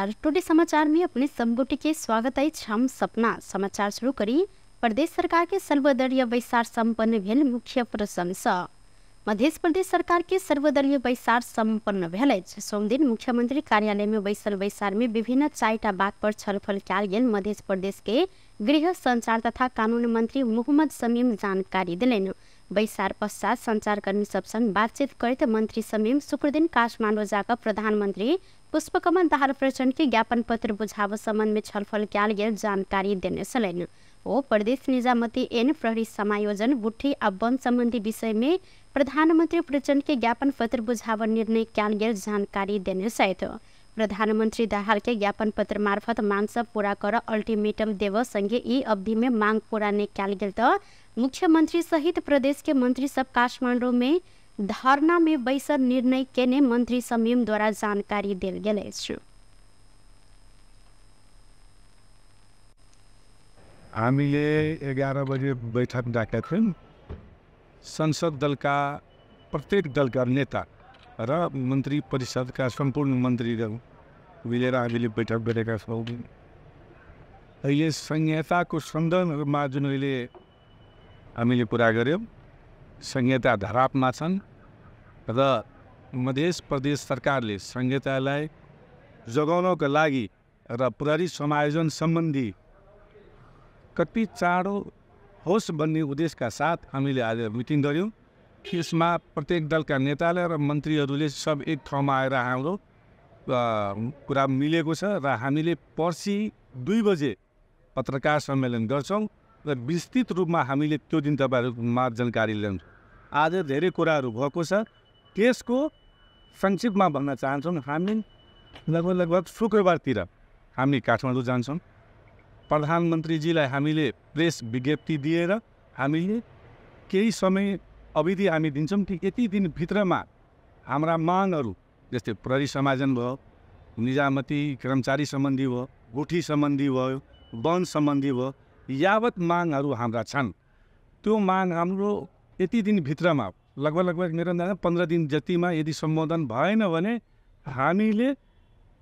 नमस्कार। टुडे समाचार में अपने सबगोटे के स्वागत है। हम सपना समाचार शुरू करी। प्रदेश सरकार के सर्वदलीय बैसार संपन्न भेल मुख्य प्रशंसा। मध्य प्रदेश सरकार के सर्वदलीय बैसार संपन्न भेल अछि। सोम दिन मुख्यमंत्री कार्यालय में बैसल बैसार में विभिन्न 4टा बात पर छलफल कयल गेल। मध्य प्रदेश के गृह संचार तथा कानून मंत्री मोहम्मद शमीम जानकारी दिलैन। बैसार पश्चात संचारकर्मी सब संग बातचीत करते मंत्री शमीम शुक्र दिन काठमांडू जाकर प्रधानमंत्री पुष्पकमल दाहाल प्रचंड के ज्ञापन पत्र बुझाव संबंध में छलफल कयल गेल जानकारी देने छलैन। ओ प्रदेश निजामती एन प्रहरी समायोजन बुट्ठी आ वन संबंधी विषय में प्रधानमंत्री प्रचंड के ज्ञापन पत्र बुझाव निर्णय कयल गेल जानकारी देने छथि। प्रधानमंत्री दाहाल के ज्ञापन पत्र मार्फत मांग सब पूरा कर अल्टीमेटम देव संगे ई अवधि में मांग पूरा नहीं कयल गेल त मुख्यमंत्री सहित प्रदेश के मंत्री सब काठमांडू में धरना में बैसल निर्णय केने मंत्री शमीम द्वारा जानकारी देल गेल अछि। हामीले 11 बजे बैठक डाकेका थियौँ। संसद दल का प्रत्येक दल का नेता र मंत्री परिषद का संपूर्ण मन्त्रीहरू मिलेर हामीले बैठक गरेका छौँ। अहिले संहिताको सन्दर्भमा जुन अहिले हामीले कुरा गऱ्यौँ, संहिता धरापमा छन् र मध्य प्रदेश सरकारले संहितालाई जोगाउनको लागि र प्रहरी समायोजन सम्बन्धी कति चाँडो होस् भन्ने उद्देश्यका साथ हामीले आज मिटिङ गऱ्यौँ। यसमा प्रत्येक दलका नेताले र मन्त्रीहरूले सब एक ठाउँमा आएर हाम्रो कुरा मिलेको छ र हामीले पर्सि 2 बजे पत्रकार सम्मेलन गर्छौँ र विस्तृत रूपमा हामीले त्यो दिन तपाईँहरूमा जानकारी ल्याउँछौँ। आज धेरै कुराहरू भएको छ, त्यसको संक्षिप्तमा भन्न चाहन्छौँ। हामी लगभग शुक्रबारतिर हामी काठमाडौँ जान्छौँ। प्रधानमन्त्रीजीलाई हामीले प्रेस विज्ञप्ति दिएर हामीले केही समय अवधि हामी दिन्छौँ कि यति दिनभित्रमा हाम्रा मागहरू जस्तै प्रहरी समायोजन भयो, निजामती कर्मचारी सम्बन्धी भयो, गुठी सम्बन्धी भयो, वन सम्बन्धी भयो, यावत मागहरू हाम्रा छन्। त्यो माग हाम्रो यति दिनभित्रमा लगभग मेरो अन्दाजमा 15 दिन जतिमा यदि सम्बोधन भएन भने हामीले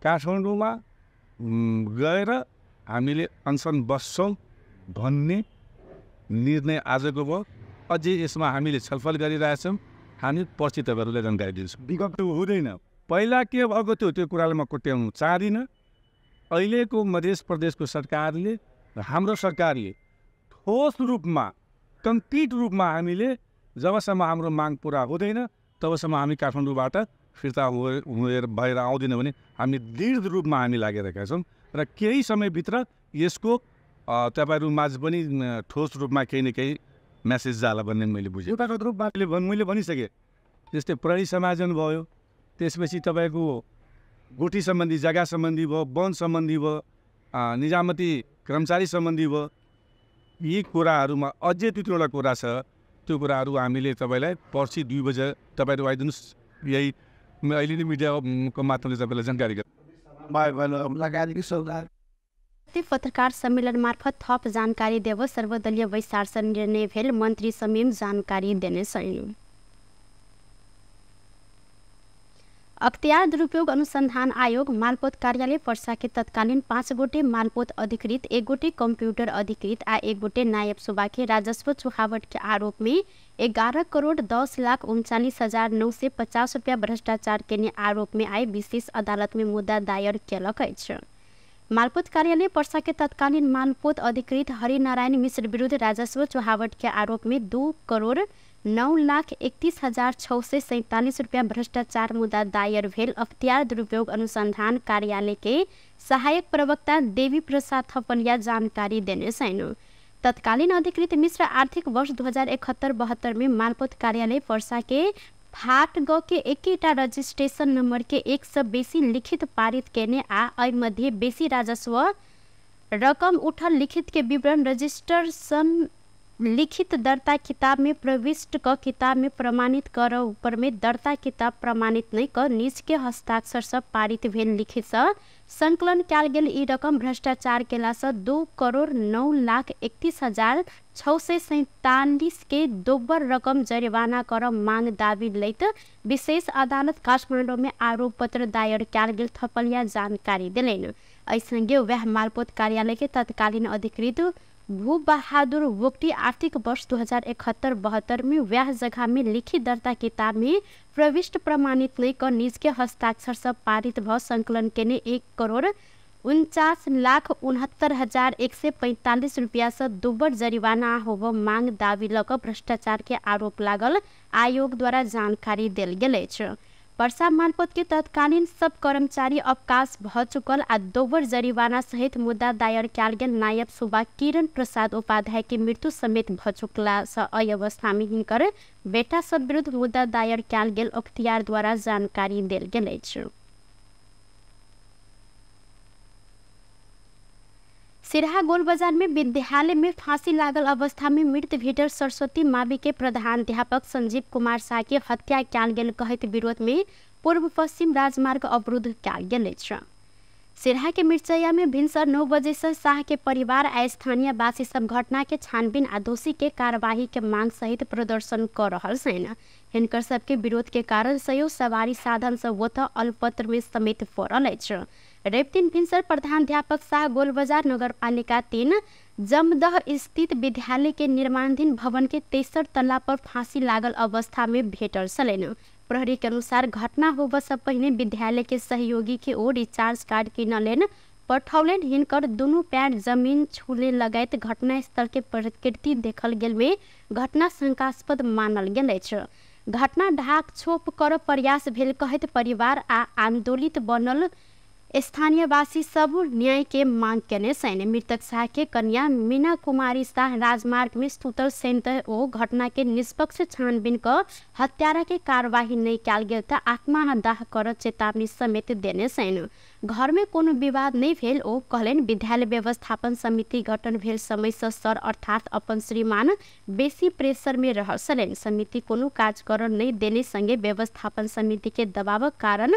काठमाडौँमा गएर हामीले अनसन बस्छौँ भन्ने निर्णय आजको भयो। अझै यसमा हामीले छलफल गरिरहेछौँ। हामी पछि तपाईँहरूलाई जानकारी दिन्छौँ। विगत हुँदैन, पहिला के भएको थियो त्यो कुरालाई म कोट्याउनु चाहदिनँ। अहिलेको मध्य प्रदेशको सरकारले र हाम्रो सरकारले ठोस रूपमा कम्प्लिट रूपमा हामीले जबसम्म हाम्रो माग पुरा हुँदैन तबसम्म हामी काठमाडौँबाट फिर्ता भएर आउँदैन भने हामी दृढ रूपमा हामी लागिरहेका छौँ र केही समयभित्र यसको तपाईँहरू माझ पनि ठोस रूपमा केही न केही मेसेज जाला भन्ने मैले बुझेँ। एउटागत रूपमा मैले भनिसकेँ। जस्तै प्रहरी समायोजन भयो, त्यसपछि तपाईँको गुठी सम्बन्धी जग्गा सम्बन्धी भयो, वन सम्बन्धी भयो, निजामती कर्मचारी सम्बन्धी भयो। यी कुराहरूमा अझै 2-3वटा कुरा छ। त्यो कुराहरू हामीले तपाईँलाई पर्सि 2 बजे तपाईँहरू आइदिनुहोस्। यही अहिले नै मिडियाको माध्यमले तपाईँलाई जानकारी पत्रकार सम्मेलन मार्फत थप जानकारी देव सर्वदलीय बैसार से निर्णय भेल मंत्री शमीम जानकारी देने छन्। अख्तियार दुरुपयोग अनुसंधान आयोग मालपोत कार्यालय पर्सा के तत्कालीन 5 गोटे मालपोत अधिकृत, 1 गोटे कंप्यूटर अधिकृत आ 1 गोटे नायब सुबा के राजस्व चुहावट के आरोप में 11 करोड़ 10,39,950 रुपया भ्रष्टाचार के आरोप में आए विशेष अदालत में मुद्दा दायर केलक अछि। मालपोत कार्यालय पर्सा के तत्कालीन मालपोत अधिकृत हरिनारायण मिश्र विरुद्ध राजस्व चुहावट के आरोप में 2 करोड़ 9,31,647 रुपया भ्रष्टाचार मुद्दा दायर भेल। अख्तियार दुरुपयोग अनुसंधान कार्यालय के सहायक प्रवक्ता देवी प्रसाद थपलिया जानकारी देने छन्। तत्कालीन अधिकृत मिश्र आर्थिक वर्ष 2071-72 में मालपोत कार्यालय पर्सा के फाट ग के 1टा रजिस्ट्रेशन नंबर के 100 बेसी लिखित पारित केने आ अय मध्ये बेसी राजस्व रकम उठल लिखित के विवरण रजिस्ट्रेशन लिखित दर्ता किताब में प्रविष्ट क किताब में प्रमाणित कर ऊपर में दर्ता किताब प्रमाणित नहीं क निज के हस्ताक्षर से पारित भेल लिखित से संकलन कैल गेल ई रकम भ्रष्टाचार केला से 2,09,31,647 के दोबर रकम जरिवाना कर मांग दावी लैत विशेष अदालत काठमाडौँ में आरोप पत्र दायर कैल गेल थपलिया जानकारी दिलेन। ऐसंगे वह मालपोत कार्यालय के तत्कालीन अधिकृत भू बहादुर वोक्टी आर्थिक वर्ष 2071-72 में वह जगह में लिखित दर्ता किताब में प्रविष्ट प्रमाणित नहीं कर निज के हस्ताक्षर से पारित भ संकलन के ने 1,49,69,145 रुपया से दोबर जरिवाना होब मांग दावी लक भ्रष्टाचार के आरोप लागल आयोग द्वारा जानकारी दिल गेल। पर्सा मालपोत के तत्कालीन सब कर्मचारी अवकाश भ चुकल आ दोबर जरिवाना सहित मुद्दा दायर कैल गेल नायब सुबा किरण प्रसाद उपाध्याय के मृत्यु समेत भ चुकला से अय अवस्था में हिनकर बेटा सब विरुद्ध मुद्दा दायर कैल गेल अख्तियार द्वारा जानकारी देल गेल अछि। सिराहा गोल बाजार में विद्यालय में फांसी लागल अवस्था में मृत भेटर सरस्वती मावी के प्रधानाध्यापक संजीव कुमार शाह के हत्या कैल गेल कहत विरोध में पूर्व पश्चिम राजमार्ग अवरुद्ध कैल गेल अछि। सिराहा के मिर्चैया में भिनसर 9 बजे से शाह के परिवार आ स्थानीय वासी सब घटना के छानबीन आ दोषी के कार्यवाही के मांग सहित प्रदर्शन कर रहल छन्। हिनकर सबके विरोध के कारण सयो सवारी साधन सब ओतऽ अलपत्र में समेत पड़ल अछि। रेवतीन भिनसर प्रधानाध्यापक शाह गोलबाजार नगरपालिका 3 जमदह स्थित विद्यालय के निर्माणाधीन भवन के 63 तल्ला पर फांसी लागल अवस्था में भेटल छलैन। प्रहरी के अनुसार घटना होबे से पहले विद्यालय के सहयोगी के ओर रिचार्ज कार्ड किनलेन पठौलेन। हिनकर दुनू पैर जमीन छूले लगायत घटनास्थल के प्रकृति देखल गेल में घटना शंकास्पद मानल गेल अछि। घटना ढाक छोप कर प्रयास भेल कहत परिवार आ आंदोलित बनल स्थानीय वासी सब न्याय के मांग केने छन्। मृतक शाह के कन्या मीना कुमारी शाह राजमार्ग में सुतल सैन्त ओ घटना के निष्पक्ष छानबीन क हत्यारा के कार्यवाही नहीं कैल गेल त आत्मदाह कर चेतावनी समेत देने छन्। घर में कोनो विवाद नहीं भेल ओ कहलेन। विद्यालय व्यवस्थापन समिति गठन भेल समय से सर अर्थात अपन श्रीमान बेसी प्रेशर में रहल छलैन। समिति कोनो काज कर नहीं देने संगे व्यवस्थापन समिति के दबावक कारण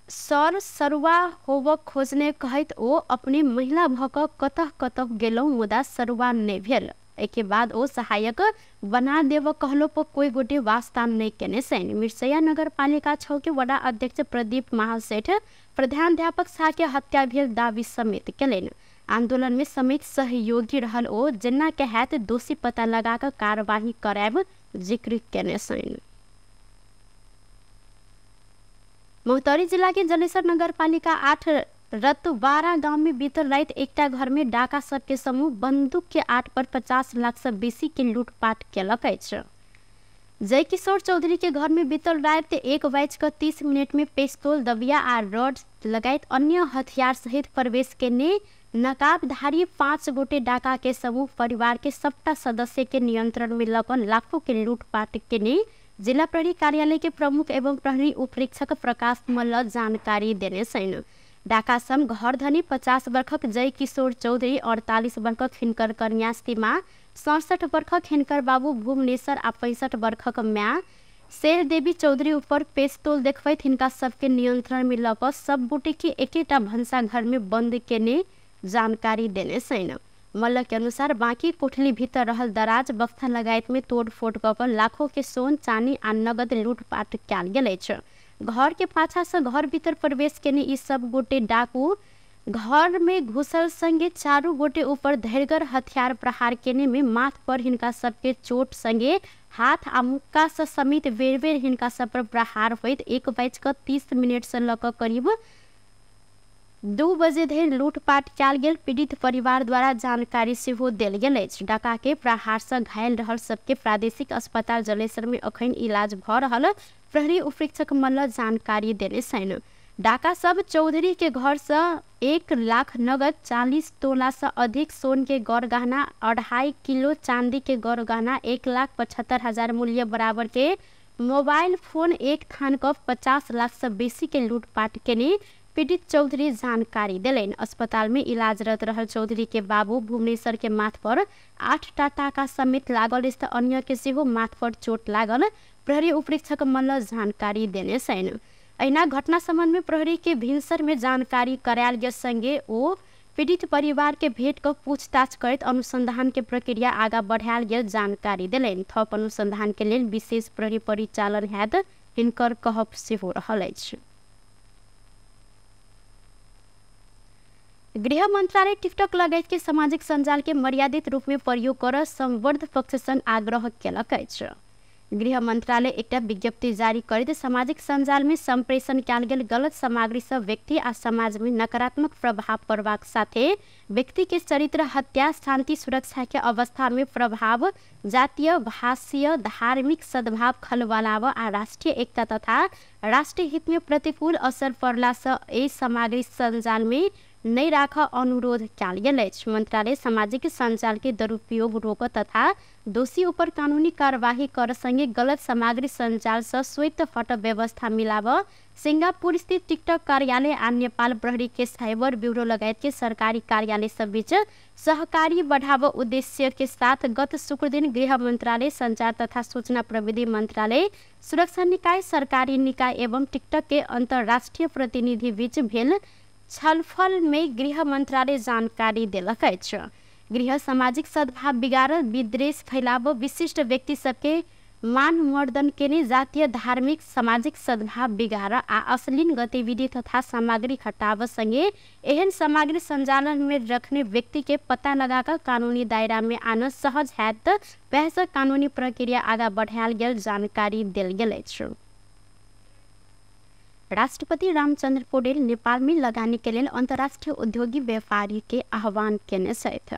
सर सरुआ होब खोजने कहत ओ अपनी महिला भक कतह कतह गेलौ मुदा सरुआ नहीं भेल। एके बाद ओ सहायक बना देव कहलो पर कोई गोटे वास्ता नहीं केने छन्। मिर्चैया नगरपालिका 6 के वडा अध्यक्ष प्रदीप महासेठ प्रधानाध्यापक शाह के हत्या भेल दावी समेत केलेन। आंदोलन में समेत सहयोगी रहल ओ जेना के हैत दोषी पता लगा कर कार्यवाही करायब जिक्र केने छन्। मोहतरी जिला के जलेसर नगरपालिका 8 रतवारा गांव में बीतल रात एकटा घर में डाका सब के समूह बंदूक के आठ पर 50 लाख से बेसी के लूटपाट केलक अछि। जय किशोर चौधरी के घर में बीतल रात 1:30 में पिस्तौल दबिया आ रॉड लगायत अन्य हथियार सहित प्रवेश केने नकाबधारी 5 गोटे डाका के समूह परिवार के सबटा सदस्य के नियंत्रण में लकन लाखों के लूटपाट केने जिला प्रहरी कार्यालय के प्रमुख एवं प्रहरी उपरीक्षक प्रकाश मल्ल जानकारी देने छन्। डाका सम घर धनी 50 वर्षक जय किशोर चौधरी 48 वर्षक हिनकर कन्या सीमा 67 वर्षक हिनकर बाबू भुवनेश्वर आ 65 वर्षक मां शेर देवी चौधरी ऊपर पिस्तौल देखबैत हिनका सबके नियंत्रण में लक सब बूटे के एकेटा भंसा घर में बंद केने जानकारी देने छन्। मल्ल के अनुसार बाकी कोठली भीतर रहल दराज बक्सा लगायत में तोड़फोड़ कर लाखों के सोन चानी आ नगद लूटपाट कैल गेल अछि। घर के पाछा से घर भीतर प्रवेश केने ई सब गोटे डाकू घर में घुसल संगे 4 गोटे ऊपर धैर्यगर हथियार प्रहार केने में माथ पर हिनका सबके चोट संगे हाथ आ मुक्का से समेत बेर बेर हिनका सब पर प्रहार होइत 1:30 से लक करीब 2 बजे धरि लूटपाट कैल गेल पीड़ित परिवार द्वारा जानकारी सेहो देल गेल अछि। डाका के प्रहार से घायल रहल सबके प्रादेशिक अस्पताल जलेसर में अखन इलाज भ रहल प्रहरी उपरीक्षक मल्ल जानकारी देने छन्। डाका सब चौधरी के घर से 1 लाख नगद 40 तोला से अधिक सोन के गौर गहना 2.5 किलो चांदी के गौर गहना 1,75,000 मूल्य बराबर के मोबाइल फोन एक थान क 50 लाख से बेसी के लूटपाट केने पीड़ित चौधरी जानकारी दिलेन। अस्पताल में इलाजरत रहल चौधरी के बाबू भुवनेश्वर के माथ पर 8 टाका समेत लागल स्थित अन्य के सेहो माथ पर चोट लागल प्रहरी उपरीक्षक मल्ल जानकारी देने छैन। ऐना घटना संबंध में प्रहरी के भिनसर में जानकारी करायल गेल संगे ओ पीड़ित परिवार के भेट कर पूछताछ करत अनुसंधान के प्रक्रिया आगा बढ़ायल गेल जानकारी दिलेन। थप अनुसंधान के लेल विशेष प्रहरी परिचालन हैत हिनकर कहब सेहो रहल अछि। गृह मंत्रालय टिकटॉक लगायत के सामाजिक संजाल के मर्यादित रूप में प्रयोग कर संवर्ध पक्ष सन आग्रह केलक अछि। गृह मंत्रालय एक विज्ञप्ति जारी करते सामाजिक संजाल में संप्रेषण कयल गेल गलत सामग्री से व्यक्ति आ समाज में नकारात्मक प्रभाव पड़बाक साथे व्यक्ति के चरित्र हत्या, शांति सुरक्षा के अवस्था में प्रभाव, जातीय भाषीय धार्मिक सद्भाव खलबलाव आ राष्ट्रीय एकता तथा राष्ट्रीय हित में प्रतिकूल असर पड़ला से ए सामग्री संजाल में नहीं राख अनुरोध कयल गेल अछि। मंत्रालय सामाजिक संजाल के दुरुपयोग रोक तथा दोषी ऊपर कानूनी कार्यवाही कर संगे गलत सामग्री संजाल से स्वयं फट व्यवस्था मिलाव सिंगापुर स्थित टिकटॉक कार्यालय आ नेपाल प्रहरी के साइबर ब्यूरो लगायत के सरकारी कार्यालय सब बीच सहकारी बढ़ाव उद्देश्य के साथ गत शुक्र दिन गृह मंत्रालय, संचार तथा सूचना प्रविधि मंत्रालय, सुरक्षा निकाय, सरकारी निकाय एवं टिकटॉक के अंतर्राष्ट्रीय प्रतिनिधि बीच भेल छलफल में गृह मंत्रालय जानकारी देलक अछि। गृह सामाजिक सद्भाव बिगाड़, विद्वेष फैलाव, विशिष्ट व्यक्ति सबके मान मर्दन केने, जातीय धार्मिक सामाजिक सद्भाव बिगाड़ आ अश्लील गतिविधि तथा सामग्री हटाव संगे एहन सामग्री संचालन में रखने व्यक्ति के पता लगाकर कानूनी दायरा में आना सहज हैत वैसे कानूनी प्रक्रिया आगा बढ़ायल गेल जानकारी देल गेल अछि। राष्ट्रपति रामचंद्र पौडेल नेपाल में लगानी के लिए अंतर्राष्ट्रीय उद्योगी व्यापारी के आह्वान केने छथि।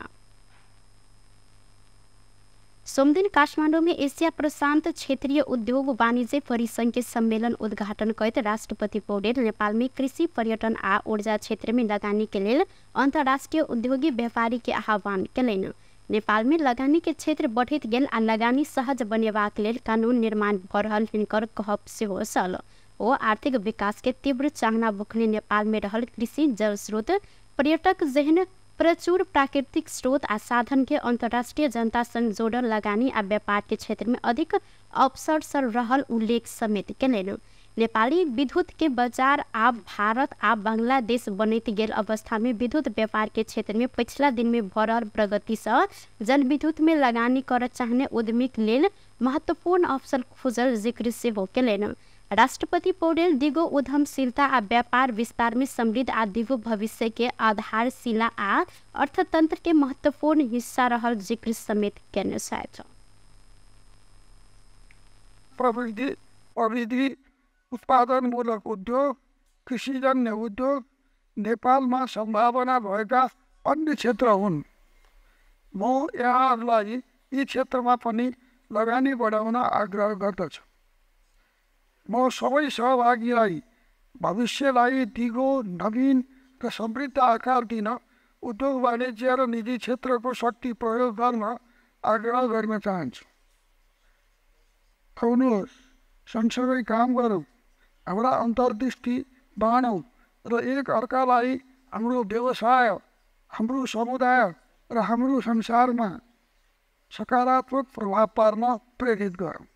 सोमदिन काठमांडू में एशिया प्रशांत क्षेत्रीय उद्योग वाणिज्य परिसंघ के सम्मेलन उद्घाटन करते राष्ट्रपति पौडेल नेपाल में कृषि, पर्यटन आ ऊर्जा क्षेत्र में लगानी के लिए अंतर्राष्ट्रीय उद्योगी व्यापारी के आह्वान केलनि। नेपाल में लगानी के क्षेत्र बढ़त गेल आ लगानी सहज बनेबाक लेल कानून निर्माण भ रहल हिनकर कहब सेहो छल। ओ आर्थिक विकास के तीव्र चाहना भुखने नेपाल में रहल कृषि, जल स्रोत, पर्यटक जहन प्रचुर प्राकृतिक स्रोत आ साधन के अंतर्राष्ट्रीय जनता संग जोड़ल लगानी आ व्यापार के क्षेत्र में अधिक अवसर सर रहल उल्लेख समेत केलनि। नेपाली विद्युत के बाजार आब भारत आ बांग्लादेश बनैत गेल अवस्था में विद्युत व्यापार के क्षेत्र में पिछला दिन में भ रहल प्रगति से जल विद्युत में लगानी कर चाहने उद्यमी लेल महत्वपूर्ण अवसर खोजल जिक्र सेहो केलनि। राष्ट्रपति पौडेल दिगो उद्यमशीलता आ व्यापार विस्तार में समृद्ध आ दिगो भविष्य के आधारशिला आ अर्थतंत्र के महत्वपूर्ण हिस्सा रहल जिक्र समेत केने छथि। प्रविधि उत्पादनमूलक उद्योग, कृषिजन्य उद्योग नेपालमा सम्भावना भएका अन्य क्षेत्र हुन्। म यहाँहरूलाई यी क्षेत्रमा पनि लगानी बढाउन आग्रह गर्दछु। म सबै सहभागीलाई भविष्यलाई दिगो, नवीन र समृद्ध आकार दिन उद्योग, वाणिज्य र निजी क्षेत्रको शक्ति प्रयोग गर्न आग्रह गर्न चाहन्छु। आउनुहोस्, सँगसँगै काम गरौँ, हाम्रा अन्तर्दृष्टि बाँडौँ र एक अर्कालाई हाम्रो व्यवसाय, हाम्रो समुदाय र हाम्रो संसारमा सकारात्मक प्रभाव पार्न प्रेरित गरौँ।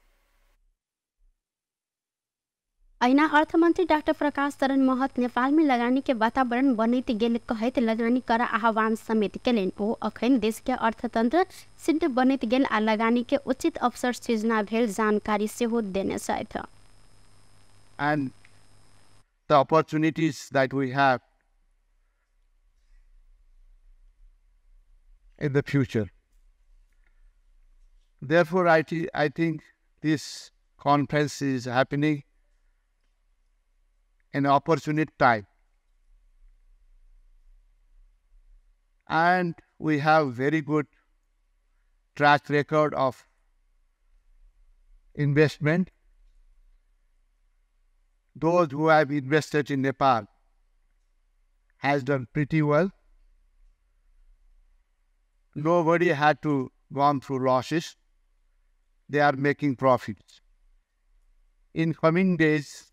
ऐना अर्थमंत्री डॉक्टर प्रकाश शरण महत नेपाल में लगानी के वातावरण बनैत गेल कहैत लगानी कर आह्वान समेत केलनि। ओ अखन देश के अर्थतंत्र सिद्ध बनैत गेल आ लगानी के उचित अवसर सृजना भेल जानकारी सेहो देने छथि। And the opportunities that we have in the future. Therefore, I think this conference is happening in an opportune time. And we have very good track record of investment. Those who have invested in Nepal has done pretty well. Nobody had to gone through losses. They are making profits. In coming days,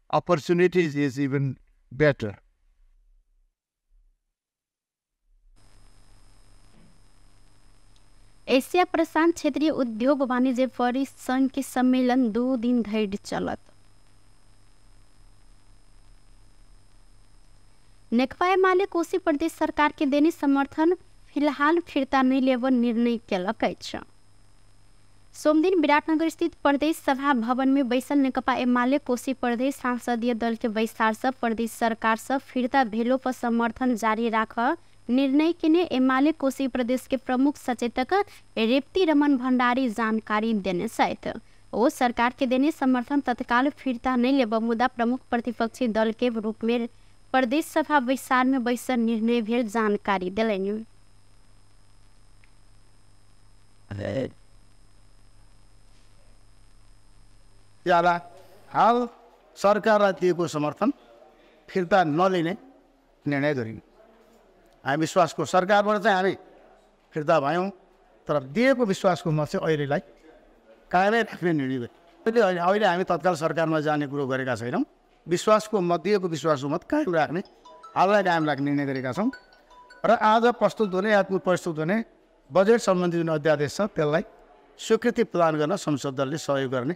opportunities is even better. Asia प्रशांत क्षेत्रीय उद्योग वाणिज्य परिसंघ के सम्मेलन 2 दिन धरि चलत। नेकपा एमाले कोशी प्रदेश सरकार के देने समर्थन फिलहाल फिर्ता नहीं लेब निर्णय केलक अछि। सोमदिन विराटनगर स्थित प्रदेश सभा भवन में बैसल नेकपा एमाले कोशी प्रदेश सांसदीय दल के बैसार से प्रदेश सरकार से फिर्ता भेलो पर समर्थन जारी राख निर्णय केने एमाले कोशी प्रदेश के प्रमुख सचेतक रेप्ती रमन भंडारी जानकारी देने सहित ओ सरकार के देने समर्थन तत्काल फिर्ता नहीं लेब मुदा प्रमुख प्रतिपक्षी दल के रूप में प्रदेश सभा बैसार में बैसल निर्णय भेल जानकारी दिलनि। हाल सरकारलाई दिएको समर्थन फिर्ता नलिने निर्णय गरियो। हामी विश्वासको सरकारबाट चाहिँ हामी फिर्ता भयौँ, तर दिएको विश्वासको मत चाहिँ अहिलेलाई कायमै राख्ने निर्णय गर्यो। अहिले हामी तत्काल सरकारमा जाने कुरो गरेका छैनौँ। विश्वासको मत दिएको विश्वासको मत कायम राख्ने हाललाई कायम राख्ने निर्णय गरेका छौँ र आज प्रस्तुत हुने या प्रस्तुत हुने बजेट सम्बन्धी जुन अध्यादेश छ त्यसलाई स्वीकृति प्रदान गर्न संसद दलले सहयोग गर्ने।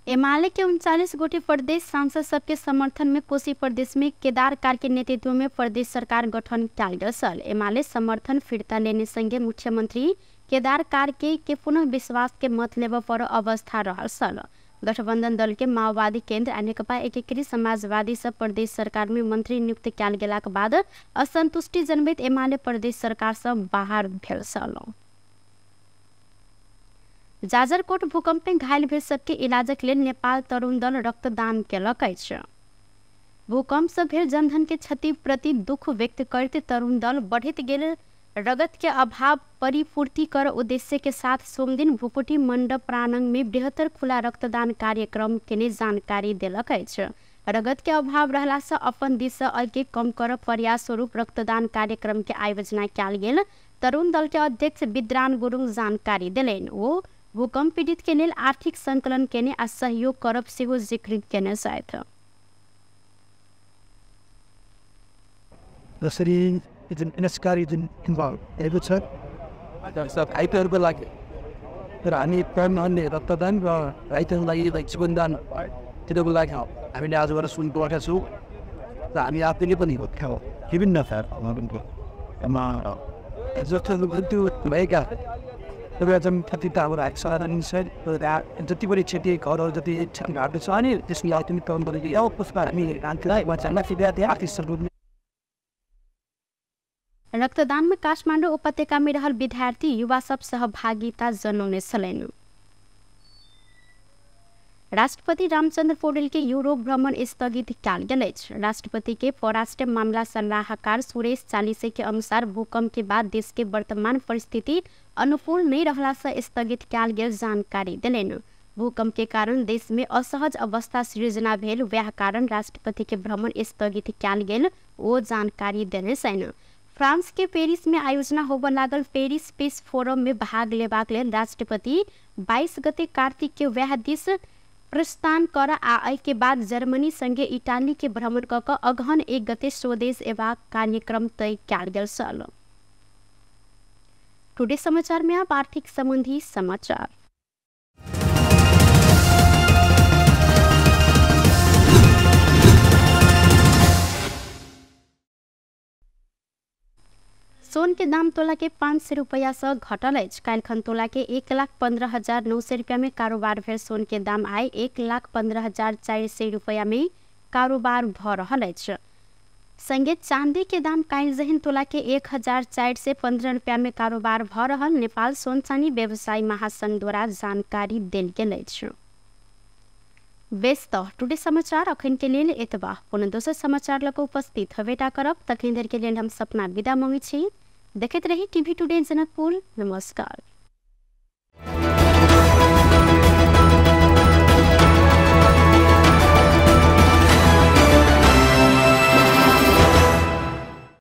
एमाले के 39 गोटी प्रदेश सांसद सबके समर्थन में कोसी प्रदेश में केदार कार के नेतृत्व में प्रदेश सरकार गठन किया सल। एमाले समर्थन फिर्ता लेने संगे मुख्यमंत्री केदार कार के पुनः विश्वास के मत लेब पर अवस्था रहल सल। गठबंधन दल के माओवादी केंद्र आ नेकपा एकीकृत समाजवादी सब प्रदेश सरकार में मंत्री नियुक्त किया गेला के बाद असंतुष्टि जनबैत एमाले प्रदेश सरकार से बाहर भेल सल। जाजरकोट भूकंप में घायल भेल सबके इलाजक लेल नेपाल तरुण दल रक्तदान केलक अछि। भूकंप से भेल जनधन के क्षति प्रति दुख व्यक्त करते तरुण दल बढ़त गेल रगत के अभाव परिपूर्ति कर उद्देश्य के साथ सोमदिन भूकुटी मंडप प्रांगण में बृहत्तर खुला रक्तदान कार्यक्रम के जानकारी दिलक अछि। रगत के अभाव रहला से अपन दिश से अल्के कम कर प्रयास स्वरूप रक्तदान कार्यक्रम के आयोजना किया गेल। तरुण दल के अध्यक्ष विद्रान गुरुङ जानकारी दिलनि। वो भूकंप पीड़ित के लेल आर्थिक संकलन केने आ सहयोग करब सेहो जिक्र केने छथि। The city is in a scary involved. Every sir, there's a hyper like Rani permanent Ratadan or right and like Sundan. It will like how I mean, as well as soon to a soup. Rani after Nipani would tell. Given nothing, it's just to make up. The reason Tatita I saw that inside that and the Tiberi Chetty got all the garbage on it. This like to come, but the help was bad me until I was lucky that the artist would. रक्तदान में काठमाडौँ उपत्यका में रहल विद्यार्थी युवा सब सहभागिता जनाउने छलैन। राष्ट्रपति रामचंद्र पौडेल के यूरोप भ्रमण स्थगित किया गेल अछि। राष्ट्रपति के परराष्ट्र मामला सलाहकार सुरेश चालीसे के अनुसार भूकंप के बाद देश के वर्तमान परिस्थिति अनुकूल नहीं रहला से स्थगित किया गेल जानकारी दिलैन। भूकंप के कारण देश में असहज अवस्था सृजना भेल, वह कारण राष्ट्रपति के भ्रमण स्थगित किया गेल ओ जानकारी देने छन्। फ्रांस के पेरिस में आयोजना होबे लागल पेरिस स्पेस फोरम में भाग लेबाक लेल राष्ट्रपति 22 गते कार्तिक के वह दिस प्रस्थान कर आए के बाद जर्मनी संगे इटाली के भ्रमण क अगहन 1 गते स्वदेश एबाक कार्यक्रम तय किया गेल छल। टुडे समाचार में अब आर्थिक संबंधी समाचार। सोन के दाम तोला के 500 रुपया से घटल अछि। काल्हिखन तोला के 1,15,900 रुपया में कारोबार भेल। सोन के दाम आइ 1,15,400 रुपया में कारोबार भ रहल अछि। संगे चांदी के दाम काल्हि जहन तोला के 1,415 रुपया में कारोबार भ रहल नेपाल सोन चांदी व्यवसायी महासंघ द्वारा जानकारी देल गेल अछि। व्यस्त टुडे समाचार अखन के लेल एतबा। पुनः दोसर समाचार लग उपस्थित हवेटा करब। तखन देर के लेल हम सपना विदा मांगै छी। देखैत रही टीवी टुडे जनकपुर। नमस्कार।